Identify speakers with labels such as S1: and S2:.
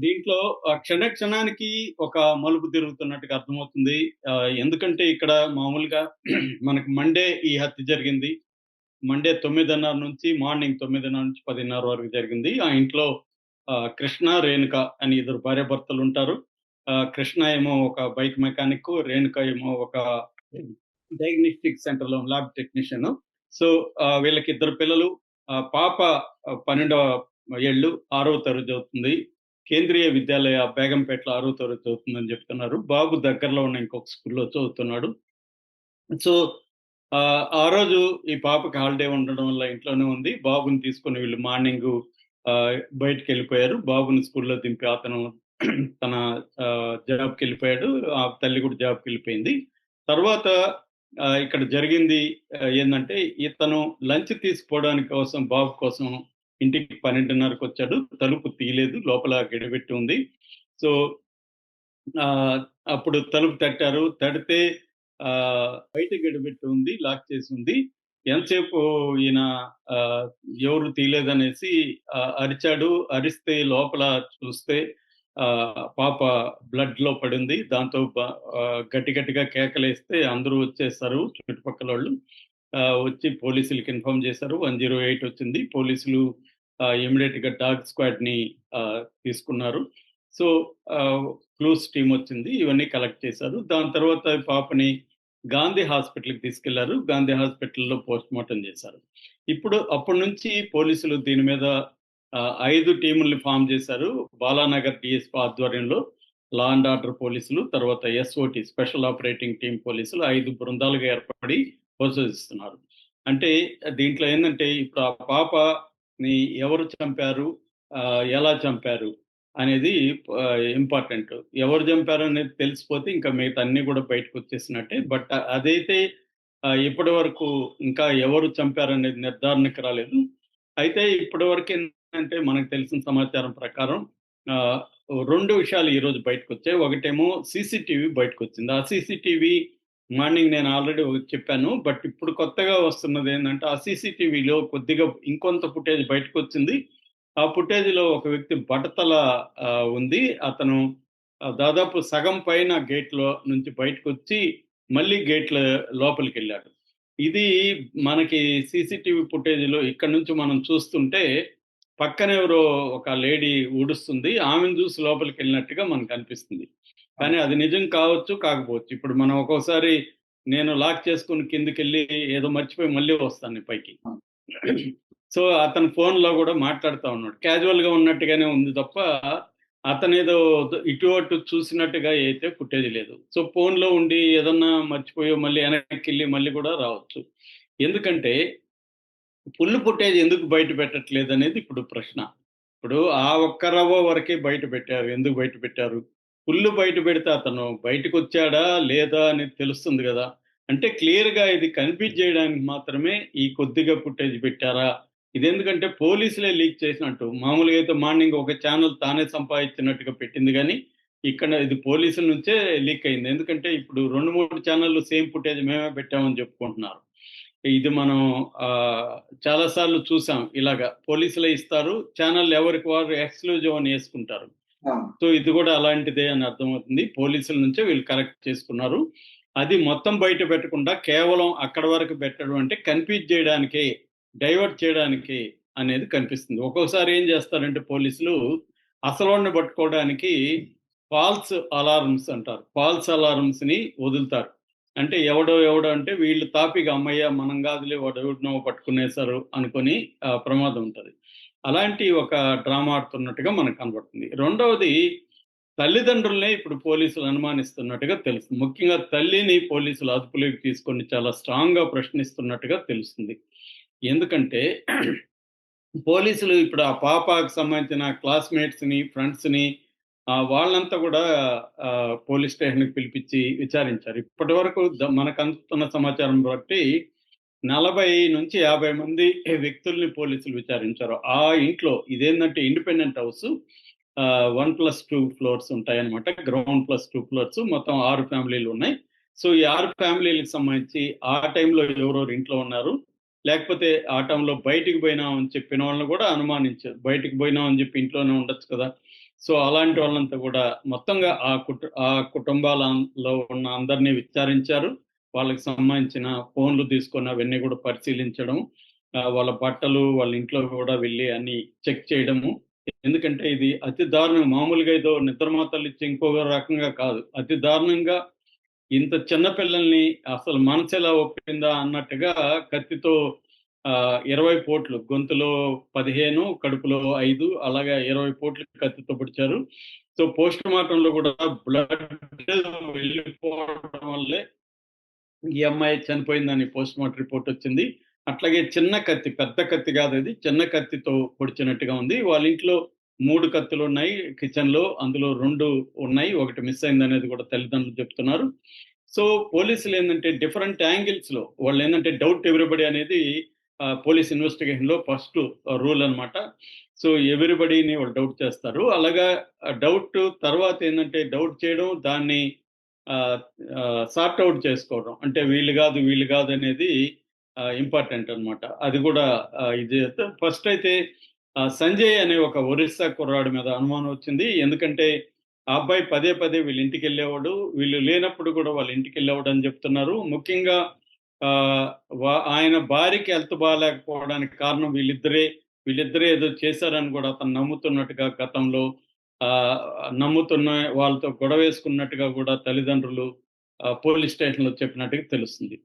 S1: దీంట్లో క్షణ క్షణానికి ఒక మలుపు తిరుగుతున్నట్టుగా అర్థమవుతుంది. ఎందుకంటే ఇక్కడ మామూలుగా మనకు మండే ఈ హత్య జరిగింది. మండే 9:30 నుంచి మార్నింగ్ 9:30 నుంచి 10:30 వరకు జరిగింది. ఆ ఇంట్లో కృష్ణ, రేణుక అని ఇద్దరు భార్యాభర్తలుంటారు. కృష్ణ ఏమో ఒక బైక్ మెకానిక్కు, రేణుక ఏమో ఒక డయాగ్నోస్టిక్ సెంటర్‌లో ల్యాబ్ టెక్నీషియను. సో, వీళ్ళకిద్దరు పిల్లలు. పాప 12వ ఏళ్ళు, 6వ తరగతి చదువుతుంది. కేంద్రీయ విద్యాలయ బేగంపేటలో 6వ తరగతి చదువుతుందని చెప్తున్నారు. బాబు దగ్గరలో ఉన్న ఇంకొక స్కూల్‌లో చదువుతున్నాడు. సో, ఆ రోజు ఈ పాపకి హాలిడే ఉండడం వల్ల ఇంట్లోనే ఉంది. బాబుని తీసుకొని వీళ్ళు మార్నింగు బయటికెళ్ళిపోయారు. బాబుని స్కూల్‌లో దింపి అతను తన జాబ్‌కెళ్ళిపోయాడు. ఆ తల్లి కూడా జాబ్‌కెళ్ళిపోయింది. తర్వాత ఇక్కడ జరిగింది ఏందంటే ఇతను లంచ్ తీసుకోవడానికి కోసం బాబు కోసం ఇంటికి 12:30కొచ్చాడు. తలుపు తీయలేదు. లోపల గడిబెట్టి ఉంది. సో, ఆహ్, అప్పుడు తలుపు తట్టారు. తడితే బయట గడిబెట్టి ఉంది. లాక్ చేసుంది. ఎంతసేపు ఈయన ఆహ్, ఎవరు తీయలేదనేసి అరిచాడు. అరిస్తే లోపల చూస్తే పాప బ్లడ్‌లో పడుంది. దాంతో గట్టి గట్టిగా కేకలేస్తే అందరూ వచ్చేసారు చుట్టుపక్కలోళ్ళు. వచ్చి పోలీసులకి ఇన్ఫార్మ్ చేశారు. 108 వచ్చింది. పోలీసులు ఇమ్మీడియేట్‌గా డాగ్ స్క్వాడ్‌ని తీసుకున్నారు. సో, ఆహ్, క్లూస్ టీమొచ్చింది. ఇవన్నీ కలెక్ట్ చేశారు. దాని తర్వాత పాపని గాంధీ హాస్పిటల్‌కి తీసుకెళ్లారు. గాంధీ హాస్పిటల్‌లో పోస్ట్‌మార్టం చేశారు. ఇప్పుడు అప్పటి నుంచి పోలీసులు దీని మీద 5 టీముల్ని ఫార్మ్ చేశారు. బాలానగర్ డీఎస్పీ ఆధ్వర్యంలో లా అండ్ ఆర్డర్ పోలీసులు, తర్వాత ఎస్ఓటీ స్పెషల్ ఆపరేటింగ్ టీమ్ పోలీసులు 5 బృందాలుగా ఏర్పడి పరిశోధిస్తున్నారు. అంటే దీంట్లో ఏందంటే ఇప్పుడు ఆ పాపని ఎవరు చంపారు? ఎలా చంపారు? అనేది ఇంపార్టెంట్. ఎవరు చంపారనేది తెలిసిపోతే ఇంకా మిగతా అన్నీ గూడా బయటకొచ్చేసినట్టే. బట్ అదైతే ఇప్పటి వరకు ఇంకా ఎవరు చంపారనేది నిర్ధారణకు రాలేదు. అయితే ఇప్పటి వరకేంటంటే మనకు తెలిసిన సమాచారం ప్రకారం ఆహ్, 2 విషయాలు ఈరోజు బయటకొచ్చాయి. ఒకటేమో సీసీటీవీ బయటకొచ్చింది. ఆ సీసీటీవీ మార్నింగ్ నేను ఆల్రెడీ ఒకటి చెప్పాను. బట్ ఇప్పుడు కొత్తగా వస్తున్నదేందంటే ఆ సీసీటీవీలో కొద్దిగా ఇంకొంత ఫుటేజ్ బయటకొచ్చింది. ఆ ఫుటేజ్‌లో ఒక వ్యక్తి బట్టతల ఉంది. అతను దాదాపు సగం పైన గేట్‌లో నుంచి బయటకొచ్చి మళ్ళీ గేట్‌ల లోపలికెళ్ళాడు. ఇది మనకి సీసీటీవీ ఫుటేజ్‌లో ఇక్కడి నుంచి మనం చూస్తుంటే పక్కనెవరో ఒక లేడీ ఊడుస్తుంది. ఆమెను చూసి లోపలికెళ్ళినట్టుగా మనకనిపిస్తుంది. కానీ అది నిజం కావచ్చు, కాకపోవచ్చు. ఇప్పుడు మనం ఒక్కోసారి నేను లాక్ చేసుకొని కిందకెళ్ళి ఏదో మర్చిపోయి మళ్ళీ వస్తాను పైకి. సో, అతను ఫోన్‌లో గూడా మాట్లాడుతా ఉన్నాడు. క్యాజువల్‌గా ఉన్నట్టుగానే ఉంది తప్ప, అతనేదో ఇటు అటు చూసినట్టుగా అయితే ఫుటేజ్ లేదు. సో, ఫోన్‌లో ఉండి ఏదన్నా మర్చిపోయో మళ్ళీ వెనక్కెళ్ళి మళ్ళీ గూడా రావచ్చు. ఎందుకంటే, ఫుల్ ఫుటేజ్ ఎందుకు బయట పెట్టట్లేదనేది ఇప్పుడు ప్రశ్న. ఇప్పుడు ఆ ఒక్క రవ్వ వరకే బయట పెట్టారు. ఎందుకు బయట పెట్టారు? ఫుల్లు బయట పెడితే అతను బయటకొచ్చాడా? లేదా? అనేది తెలుస్తుంది గదా! అంటే క్లియర్‌గా ఇది కన్‌ఫ్యూజ్ జేయడానికి మాత్రమే ఈ కొద్దిగా ఫుటేజ్ పెట్టారా? ఇదెందుకంటే పోలీసులే లీక్ చేసినట్టు. మామూలుగా అయితే మార్నింగ్ ఒక ఛానెల్ తానే సంపాదించినట్టుగా పెట్టింది గానీ, ఇక్కడ ఇది పోలీసుల నుంచే లీక్ అయింది. ఎందుకంటే ఇప్పుడు 2, 3 ఛానెల్‌లు సేమ్ ఫుటేజ్ మేమే పెట్టామని జెప్పుకుంటున్నారు. ఇది మనం ఆహ్, చాలా సార్లు చూసాం ఇలాగ. పోలీసులే ఇస్తారు. ఛానెల్ ఎవరికి వారు ఎక్స్‌క్లూజివ్ అని యేసుకుంటారు.
S2: అవును.
S1: సో, ఇది గూడా అలాంటిదే అని అర్థమవుతుంది. పోలీసుల నుంచే వీళ్ళు కలెక్ట్ చేసుకున్నారు. అది మొత్తం బయట పెట్టకుండా కేవలం అక్కడి వరకు పెట్టడం అంటే కన్‌ఫ్యూజ్ జేయడానికే, డైవర్ట్ చేయడానికే అనేది కనిపిస్తుంది. ఒక్కోసారి ఏం జేస్తారంటే పోలీసులు అసలోడిని పట్టుకోవడానికి ఫాల్స్ అలార్మ్స్ అంటారు. ఫాల్స్ అలార్మ్స్‌ని వదులుతారు. అంటే ఎవడో అంటే వీళ్ళు తాపిగా హమ్మయ్య! మనం గాదులే వాడెవడినో పట్టుకునేసారు అనుకోని ప్రమాదం ఉంటది. అలాంటి ఒక డ్రామా ఆడుతున్నట్టుగా మనకు కనబడుతుంది. రెండవది తల్లిదండ్రులనే ఇప్పుడు పోలీసులు అనుమానిస్తున్నట్టుగా తెలుస్తుంది. ముఖ్యంగా తల్లిని పోలీసులు అదుపులోకి తీసుకొని చాలా స్ట్రాంగ్‌గా ప్రశ్నిస్తున్నట్టుగా తెలుస్తుంది. ఎందుకంటే పోలీసులు ఇప్పుడు ఆ పాపకి సంబంధించిన క్లాస్‌మేట్స్‌ని, ఫ్రెండ్స్‌ని వాళ్ళంతా గూడా పోలీస్ స్టేషన్‌కి పిలిపిచ్చి విచారించారు. ఇప్పటివరకు మనకు అందుతున్న సమాచారం బట్టి 40-50 మంది వ్యక్తుల్ని పోలీసులు విచారించారు. ఆ ఇంట్లో ఇదేందంటే ఇండిపెండెంట్ హౌసు. 1+2 ఫ్లోర్స్ ఉంటాయన్నమాట. Ground plus 2 floors. మొత్తం 6 ఫ్యామిలీలున్నాయి. సో, ఈ 6 ఫ్యామిలీలకి సంబంధించి ఆ టైంలో ఎవరెవరు ఇంట్లో ఉన్నారు? లేకపోతే ఆ టైంలో బయటికి పోయినామని చెప్పిన వాళ్ళని కూడా అనుమానించారు. బయటికి పోయినామని చెప్పి ఇంట్లోనే ఉండొచ్చు కదా! సో, అలాంటి వాళ్ళంతా కూడా మొత్తంగా ఆ కుటుంబాలలో ఉన్న అందరిని విచారించారు. వాళ్ళకి సంబంధించిన ఫోన్‌లు తీసుకొని అవన్నీ కూడా పరిశీలించడం. వాళ్ళ బట్టలు, వాళ్ళ ఇంట్లో కూడా వెళ్లి అన్నీ చెక్ చేయడము. ఎందుకంటే ఇది అతి దారుణం. మామూలుగా ఏదో నిద్రమాత్రలిచ్చి ఇంకొక రకంగా కాదు. అతి దారుణంగా ఇంత చిన్న పిల్లల్ని అసలు మనసెలా ఒప్పిందా అన్నట్టుగా కత్తితో 20 పోట్లు గొంతులో 15, కడుపులో 5 అలాగా 20 పోట్లు కత్తితో పొడిచారు. సో, పోస్ట్‌మార్టంలో కూడా బ్లడ్ వెళ్ళిపోవడం వల్లే ఈ అమ్మాయి చనిపోయిందని పోస్ట్‌మార్టం రిపోర్ట్ వచ్చింది. అట్లాగే చిన్న కత్తి, పెద్ద కత్తి కాదది. చిన్న కత్తితో పొడిచినట్టుగా ఉంది. వాళ్ళ ఇంట్లో 3 కత్తులున్నాయి కిచెన్‌లో. అందులో 2 ఉన్నాయి. ఒకటి మిస్ అయిందనేది కూడా తల్లిదండ్రులు చెప్తున్నారు. సో, పోలీసులేందంటే డిఫరెంట్ యాంగిల్స్‌లో వాళ్ళేందంటే డౌట్ ఎవ్రీబడీ అనేది పోలీస్ ఇన్వెస్టిగేషన్‌లో ఫస్ట్ రూల్ అన్నమాట. సో, ఎవ్రీబడీని వాళ్ళు డౌట్ చేస్తారు. అలాగా డౌట్ తర్వాతేందంటే డౌట్ చేయడం దాన్ని ఆహ్, సార్ట్ ఔట్ చేసుకోవడం. అంటే వీళ్ళు గాదనేది ఇంపార్టెంట్ అన్నమాట. అది గూడా ఇది ఫస్ట్ అయితే సంజయ్ అనే ఒక ఒరిస్సా కుర్రాడి మీద అనుమానం వచ్చింది. ఎందుకంటే ఆ అబ్బాయి పదే పదే వీళ్ళ ఇంటికెళ్ళేవాడు. వీళ్ళు లేనప్పుడు గూడా వాళ్ళ ఇంటికెళ్ళేవాడని జెప్తున్నారు. ముఖ్యంగా ఆహ్, ఆయన భార్యకి హెల్త్ బాలేకపోవడానికి కారణం వీళ్ళిద్దరే ఏదో చేశారని గూడా అతను నమ్ముతున్నట్టుగా గతంలో ఆహ్, నమ్ముతున్న వాళ్ళతో గొడవేసుకున్నట్టుగా గూడా తల్లిదండ్రులు పోలీస్ స్టేషన్‌లో చెప్పినట్టుగా తెలుస్తుంది.